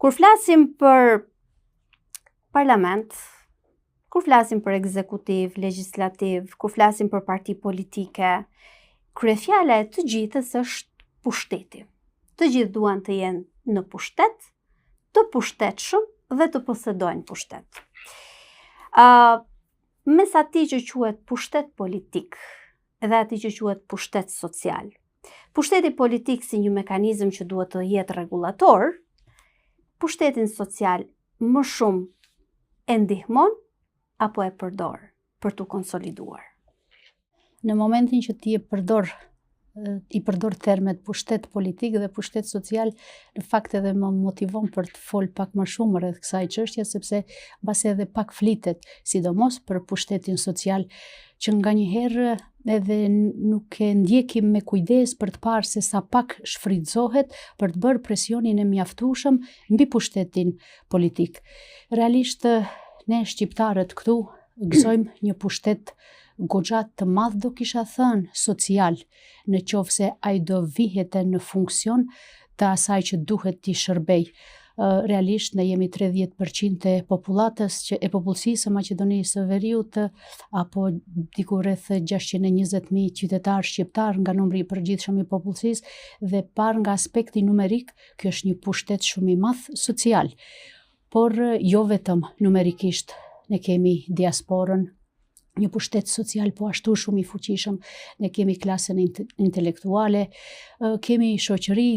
Kur flasim për parlament, kur flasim për ekzekutiv, legjislativ, kur flasim për parti politike, kryefjala e të gjithës është pushteti. Të gjithë duan të jenë në pushtet, të pushtetshëm dhe të posedojnë pushtet. Mes atij që quhet pushtet politik dhe atij që quhet pushtet social. Pushteti politik si një mekanizëm që duhet të jetë rregullator, pushtetin social më shumë e ndihmon apo e përdor për t'u konsoliduar. Në momentin që ti i përdor termet pushtet politik dhe pushtet social, në fakt edhe më motivon për të fol pak më shumë rreth kësaj çështje, sepse mbas edhe pak flitet, sidomos për pushtetin social, që nganjëherë edhe nuk e ndjekim me kujdes për të parë se sa pak shfrytëzohet për të bërë presionin e mjaftueshëm mbi pushtetin politik. Realisht ne shqiptarët këtu gëzojmë një pushtet goxha të madh, do kisha thënë, social, në qoftë se ai do vihet në funksion të asaj që duhet t'i shërbej. Realisht ne jemi 30% e popullatës e popullsisë së Maqedonisë së Veriut, apo diku rreth 620.000 qytetarë shqiptar nga numri i përgjithshëm i popullsisë, dhe parë nga aspekti numerik, ky është një pushtet shumë i madh social. Por jo vetëm numerikisht, ne kemi diasporën, një pushtet social po ashtu shumë i fuqishëm, ne kemi klasën intelektuale, kemi shoqëri,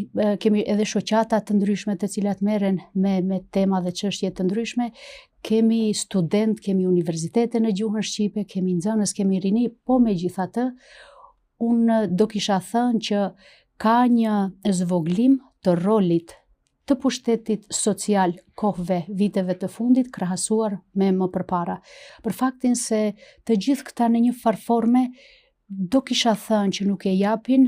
kemi edhe shoqata të ndryshme të cilat merren me tema dhe çështje të ndryshme, kemi student, kemi universitete në gjuhën shqipe, kemi nxënës, kemi rini, po megjithatë, unë do kisha thënë që ka një zvoglim të rolit të pushtetit social kohëve, viteve të fundit, krahasuar me më përpara. Për faktin se të gjithë këta në një farforme do kisha thënë që nuk e japin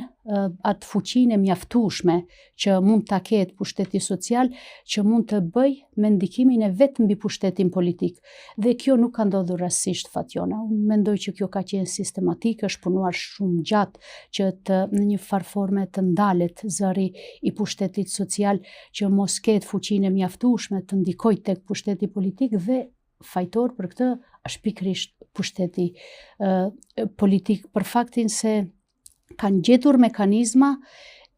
atë fuqinë e mjaftueshme që mund ta ketë pushteti social, që mund të bëj me ndikimin e vet mbi pushtetin politik. Dhe kjo nuk ka ndodhur rastësisht, Fatjona. Unë mendoj që kjo ka qenë sistematike, është punuar shumë gjatë që në një farforme të ndalet zëri i pushtetit social, që mos ketë fuqinë e mjaftueshme të ndikojë tek pushteti politik, dhe fajtor për këtë është pikërisht pushteti politik, për faktin se kanë gjetur mekanizma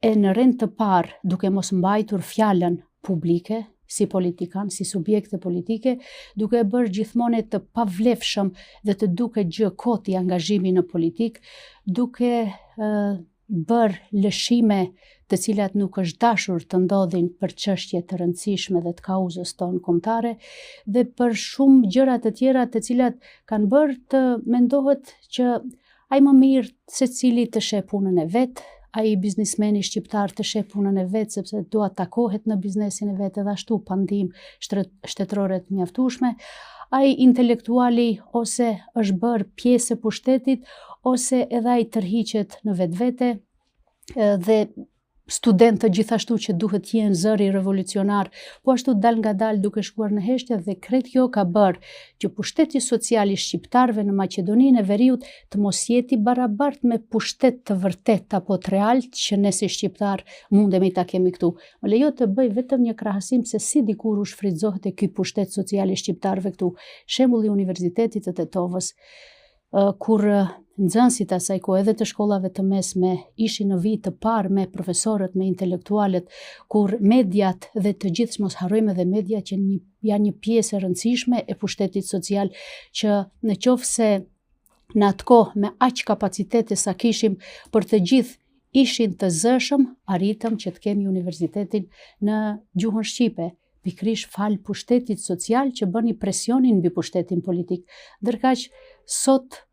e në rend të parë, duke mos mbajtur fjalën publike si politikan, si subjekte politike, duke bërë gjithmonë të pavlefshëm dhe të duke gjë koti angazhimi në politik, duke bërë lëshime të cilat nuk është dashur të ndodhin për çështje të rëndësishme dhe të kauzës tonë kombëtare, dhe për shumë gjëra të tjera të cilat kanë bërë të mendohet që ai më mirë secili të sheh punën e vet, ai biznesmeni shqiptar të sheh punën e vet sepse dua takohet në biznesin e vet, edhe ashtu pa ndihmë shtetërore të mjaftueshme, ai intelektuali ose është bërë pjesë e pushtetit, ose edhe ai tërhiqet në vetvete, dhe studentë gjithashtu që duhet jenë zëri revolucionar, po ashtu dal nga dal duke shkuar në heshtje, dhe krejt kjo ka bërë që pushteti social i shqiptarëve në Maqedoninë e Veriut të mos jeti barabart me pushtet të vërtet apo të realt që ne si shqiptar mundemi ta kemi këtu. Më lejo të bëj vetëm një krahasim se si dikur u shfrytëzohet ky pushtet social i shqiptarëve këtu. Shembulli i Universitetit të Tetovës, kur nxënësit asaj kohë edhe të shkollave të mesme ishin në vit të parë me profesorët, me intelektualët, kur mediat dhe të gjithë, mos harrojmë edhe media që janë një pjesë e rëndësishme e pushtetit social, që në qoftë se në atë kohë me aq kapacitete sa kishim për të gjithë ishin të zëshëm, arritëm që të kemi universitetin në gjuhën shqipe, pikërisht fal pushtetit social që bëni presionin mbi pushtetin politik. Ndërkaq sot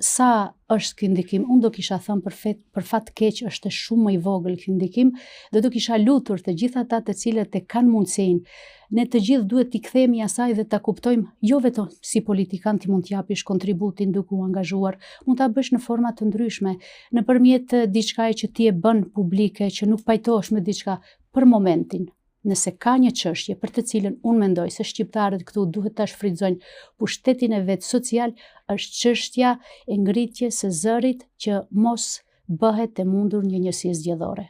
sa është ky ndikim, unë do kisha thënë për fat keq është shumë më i vogël ky ndikim, dhe do kisha lutur të gjithë ata të cilët e kanë mundësinë, ne të gjithë duhet t'i kthehemi asaj dhe ta kuptojmë, jo vetëm si politikan ti mund t'japish kontributin duke u angazhuar, mund ta bësh në forma të ndryshme, nëpërmjet diçkaje që ti e bën publike, që nuk pajtohesh me diçka për momentin. Nëse ka një çështje për të cilën unë mendoj se shqiptarët këtu duhet ta shfrytëzojnë pushtetin e vet social, është çështja e ngritjes së zërit që mos bëhet e mundur një njësi zgjedhore.